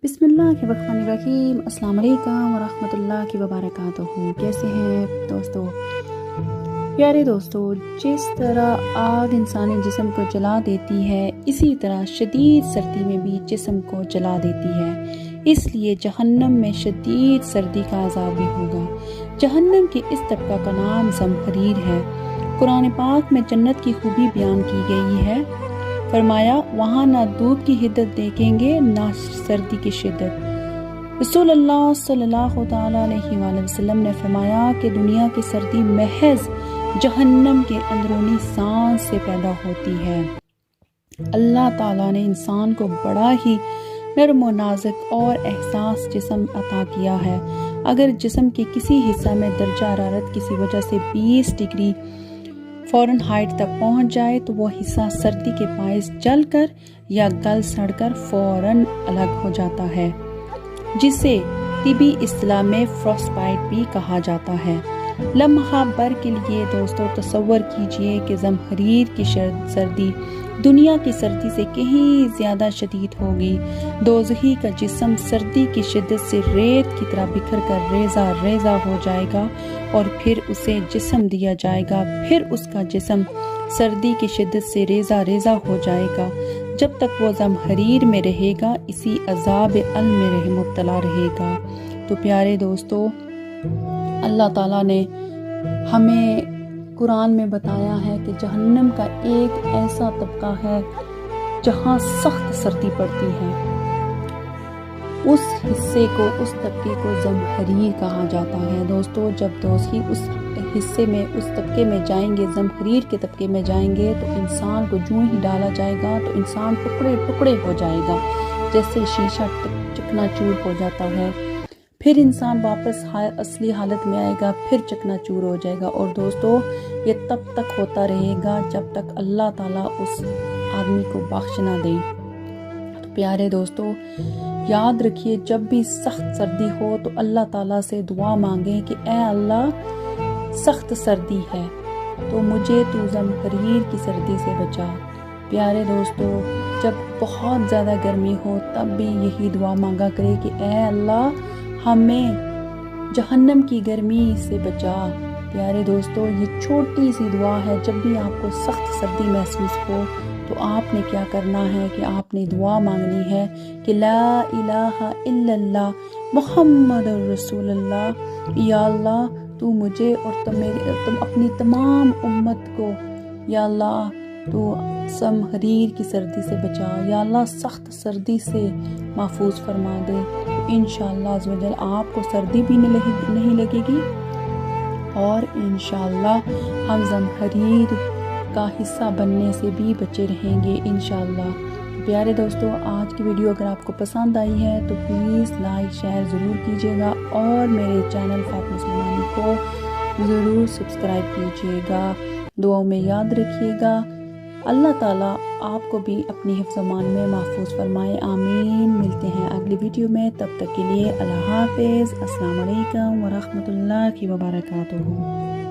बिस्मिल्लाहिर्रहमानिर्रहीम। अस्सलाम वालेकुम वरहमतुल्लाहि वबरकातुहू। कैसे हैं दोस्तों? प्यारे दोस्तों, जिस तरह आग इंसानी जिस्म को जला देती है, इसी तरह शदीद सर्दी में भी जिस्म को जला देती है। इसलिए जहन्नम में शदीद सर्दी का अज़ाब भी होगा। जहन्नम के इस तबका का नाम ज़महरीर है। कुरान पाक में जन्नत की खूबी बयान की गई है। फरमाया, वहाँ ना धूप की हिद्दत देखेंगे ना सर्दी की शिद्दत। रसूलुल्लाह सल्लल्लाहु तआला अलैहि वसल्लम ने फरमाया कि दुनिया की सर्दी महज जहन्नम के अंदरूनी सांस से पैदा होती है। अल्लाह ताला ने इंसान को बड़ा ही नर्म व नाजुक और एहसास जिस्म अता किया है। अगर जिस्म के किसी हिस्सा में दर्जा हरारत किसी वजह से 20 डिग्री फ़ारेनहाइट तक पहुंच जाए तो वो हिस्सा सर्दी के बायस जलकर या गल सड़कर फौरन अलग हो जाता है, जिसे तिबी इस्तिलाह में फ्रॉस्टबाइट भी कहा जाता है। लम्हा भर के लिए दोस्तों तसव्वुर कीजिए कि ज़महरीर की सर्दी दुनिया की सर्दी से कहीं ज़्यादा शदीद होगी। दोज़खी का जिस्म सर्दी की शिद्दत से रेत की तरह बिखर कर रेजा रेजा हो जाएगा और फिर उसे जिस्म दिया जाएगा। फिर उसका जिस्म सर्दी की शिद्दत से रेजा रेजा हो जाएगा। जब तक वो ज़महरीर में रहेगा, इसी अज़ाब अल में मुब्तला रहेगा। तो प्यारे दोस्तों, अल्लाह ताला ने हमें कुरान में बताया है कि जहन्नम का एक ऐसा तबका है जहाँ सख्त सर्दी पड़ती है। उस हिस्से को, उस तबके को ज़महरीर कहा जाता है। दोस्तों, जब दोस्त ही उस हिस्से में, उस तबके में जाएंगे, ज़महरीर के तबके में जाएंगे, तो इंसान को जूं ही डाला जाएगा तो इंसान टुकड़े टुकड़े हो जाएगा, जैसे शीशा चकनाचूर हो जाता है। फिर इंसान वापस असली हालत में आएगा, फिर चकनाचूर हो जाएगा। और दोस्तों, ये तब तक होता रहेगा जब तक अल्लाह ताला उस आदमी को बख्श ना दे। तो प्यारे दोस्तों, याद रखिए, जब भी सख्त सर्दी हो तो अल्लाह ताला से दुआ मांगें कि ऐ अल्लाह, सख्त सर्दी है तो मुझे तू ज़महरीर की सर्दी से बचा। प्यारे दोस्तों, जब बहुत ज़्यादा गर्मी हो तब भी यही दुआ मांगा करें कि ऐ अल्लाह, हमें जहन्नम की गर्मी से बचा। प्यारे दोस्तों, ये छोटी सी दुआ है। जब भी आपको सख्त सर्दी महसूस हो तो आपने क्या करना है कि आपने दुआ मांगनी है कि ला इलाहा इल्लल्लाह मुहम्मदुर रसूलुल्लाह। या अल्लाह, तू मुझे और तुम अपनी तमाम उम्मत को, या अल्लाह, तू ज़महरीर की सर्दी से बचा। या अल्लाह, सख्त सर्दी से महफूज फरमा दे। इंशाअल्लाह अज़्ज़वजल आपको सर्दी भी नहीं लगेगी और इंशाअल्लाह हम ज़महरीर का हिस्सा बनने से भी बचे रहेंगे इंशाअल्लाह। प्यारे दोस्तों, आज की वीडियो अगर आपको पसंद आई है तो प्लीज़ लाइक शेयर ज़रूर कीजिएगा और मेरे चैनल फातिमा सुलेमानी को ज़रूर सब्सक्राइब कीजिएगा। दुआओं में याद रखिएगा। अल्लाह ताला आपको भी अपनी हिफ्ज़-ओ-मान में महफूज फरमाए। आमीन। मिलते हैं अगली वीडियो में, तब तक के लिए अल्लाह हाफ़िज़। अस्सलाम वालेकुम वरहमतुल्लाहि वबरकातुहू।